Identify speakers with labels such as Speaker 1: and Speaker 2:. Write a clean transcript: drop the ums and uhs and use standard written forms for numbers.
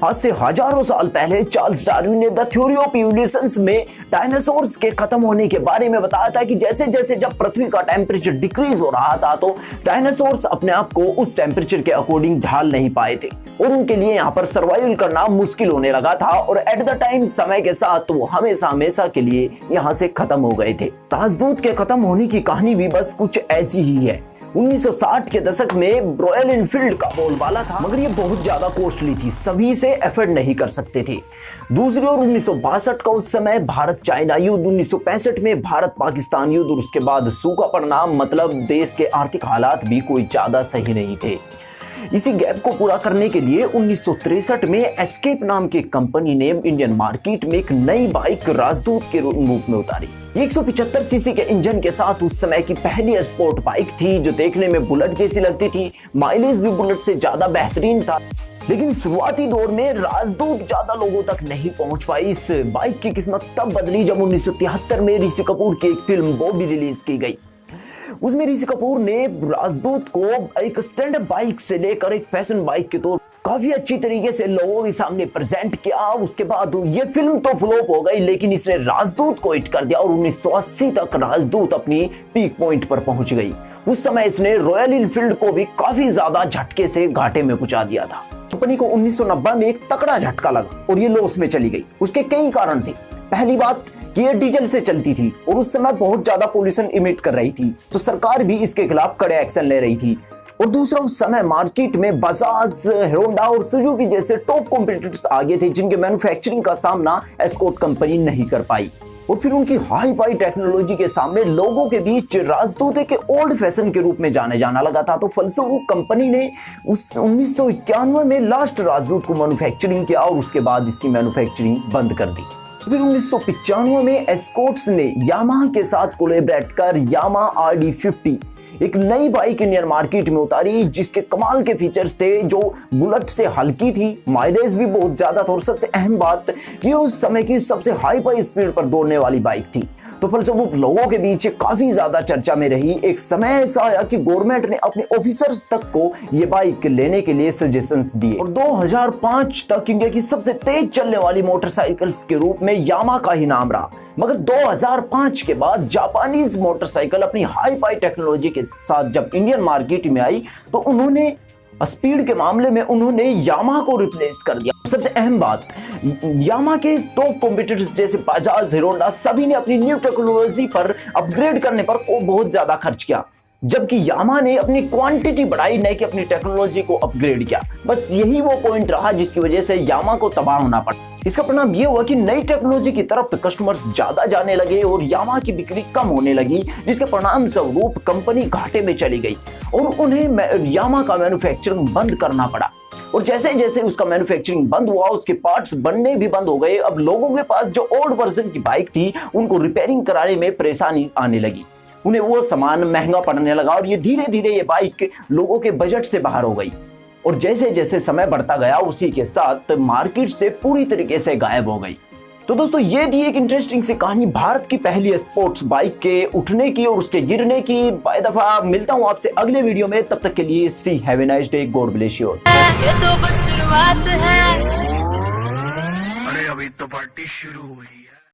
Speaker 1: आज से हजारों साल पहले चार्ल्स डार्विन ने द थ्योरी ऑफ इवोल्यूशन में डायनासोर्स के खत्म होने के बारे में बताया था कि जैसे जैसे जब पृथ्वी का टेम्परेचर डिक्रीज हो रहा था तो डायनासोर्स अपने आप को उस टेम्परेचर के अकॉर्डिंग ढाल नहीं पाए थे और उनके लिए यहाँ पर सर्वाइवल करना मुश्किल होने लगा था और एट द टाइम समय के साथ वो हमेशा हमेशा के लिए यहाँ से खत्म हो गए थे। राजदूत के खत्म होने की कहानी भी बस कुछ ऐसी ही है। 1960 के दशक में रॉयल एनफील्ड का बोलबाला था, मगर ये बहुत ज्यादा कॉस्टली थी, सभी से एफर्ड नहीं कर सकते थे। दूसरी ओर 1962 का उस समय भारत चाइना युद्ध, 1965 में भारत पाकिस्तान युद्ध और उसके बाद सूखा पड़ना, मतलब देश के आर्थिक हालात भी कोई ज्यादा सही नहीं थे। इसी गैप को पूरा करने के लिए 1963 में एस्केप नाम की कंपनी ने इंडियन मार्केट में एक नई बाइक राजदूत के रूप में उतारी। 175 सीसी के इंजन के साथ उस समय की पहली स्पोर्ट बाइक थी जो देखने में बुलेट जैसी लगती थी, माइलेज भी बुलेट से ज्यादा बेहतरीन था। लेकिन शुरुआती दौर में राजदूत ज्यादा लोगों तक नहीं पहुंच पाई। इस बाइक की किस्मत तब बदली जब 1973 में ऋषि कपूर की एक फिल्म बॉबी रिलीज की गई। उसमें ऋषि कपूर ने राजदूत को एक स्टैंड बाइक से लेकर एक फैशन बाइक के तौर काफी अच्छी तरीके से लोगों के सामने प्रेजेंट किया। उसके बाद ये फिल्म तो फ्लॉप हो गई, लेकिन इसने राजदूत को हिट कर दिया और 1980 तक राजदूत अपनी पीक पॉइंट पर पहुंच गई। उस समय इसने रॉयल एनफील्ड को भी काफी ज्यादा झटके से घाटे में पहुंचा दिया था। कंपनी को 1990 में एक तगड़ा झटका लगा और ये लॉस में चली गई। उसके कई कारण थे। पहली बात कि ये डीजल से चलती थी और उस समय बहुत ज्यादा पोल्यूशन इमिट कर रही थी, तो सरकार भी इसके खिलाफ कड़े एक्शन ले रही थी। और दूसरा, उस समय मार्केट में बजाज, होंडा और सुजुकी जैसे टॉप कॉम्पिटिटर्स आ गए थे जिनके मैन्युफैक्चरिंग का सामना एस्कॉर्ट कंपनी नहीं कर पाई। और फिर उनकी हाई फाई टेक्नोलॉजी के सामने लोगों के बीच राजदूत के ओल्ड फैशन के रूप में जाने जाना लगा था। तो फलस्वरूप कंपनी ने उस 1991 में लास्ट राजदूत को मैन्युफैक्चरिंग किया और उसके बाद इसकी मैन्युफैक्चरिंग बंद कर दी। फिर 1995 में एस्कॉर्ट्स ने यामाहा के साथ कोलैबोरेट कर यामाहा RD50 एक नई बाइक इंडियन मार्केट में उतारी जिसके कमाल के फीचर्स थे, जो बुलेट से हल्की थी, माइलेज भी बहुत ज्यादा था और सबसे अहम बात कि उस समय की सबसे हाई फाई स्पीड पर दौड़ने वाली बाइक थी। तो फलस्वरूप लोगों के बीच काफी ज्यादा चर्चा में रही। एक समय ऐसा आया कि गवर्नमेंट ने अपने ऑफिसर्स तक को ये बाइक लेने के लिए सजेशंस दिए और 2005 तक इंडिया की सबसे तेज चलने वाली मोटरसाइकिल्स के रूप में यामाहा का ही नाम रहा। मगर 2005 के बाद जापानीज मोटरसाइकिल अपनी हाई फाई टेक्नोलॉजी के साथ जब इंडियन मार्केट में आई तो उन्होंने स्पीड के मामले में उन्होंने यामाहा को रिप्लेस कर दिया। सबसे अहम बात, यामाहा के टॉप कॉम्पिटिटर्स जैसे बजाज, होंडा सभी ने अपनी न्यू टेक्नोलॉजी पर अपग्रेड करने पर बहुत ज्यादा खर्च किया, जबकि यामाहा ने अपनी क्वांटिटी बढ़ाई, नहीं कि अपनी टेक्नोलॉजी को अपग्रेड किया। बस यही वो पॉइंट रहा जिसकी वजह से यामाहा को तबाह होना पड़ा। इसका परिणाम यह हुआ कि नई टेक्नोलॉजी की तरफ कस्टमर्स ज्यादा जाने लगे और यामाहा की बिक्री कम होने लगी, जिसके परिणाम स्वरूप कंपनी घाटे में चली गई और उन्हें यामाहा का मैन्युफैक्चरिंग बंद करना पड़ा। और जैसे जैसे उसका मैन्युफैक्चरिंग बंद हुआ उसके पार्ट्स बनने भी बंद हो गए। अब लोगों के पास जो ओल्ड वर्जन की बाइक थी उनको रिपेयरिंग कराने में परेशानी आने लगी, उन्हें वो सामान महंगा पड़ने लगा और ये धीरे धीरे ये बाइक लोगों के बजट से बाहर हो गई। और जैसे जैसे समय बढ़ता गया उसी के साथ मार्केट से पूरी तरीके से गायब हो गई। तो दोस्तों, ये थी एक इंटरेस्टिंग सी कहानी भारत की पहली स्पोर्ट्स बाइक के उठने की और उसके गिरने की। बाय दफा मिलता हूँ आपसे अगले वीडियो में, तब तक के लिए see have a nice day, God bless you.
Speaker 2: ये तो बस शुरुआत है,
Speaker 3: अरे अभी तो पार्टी शुरू हुई है।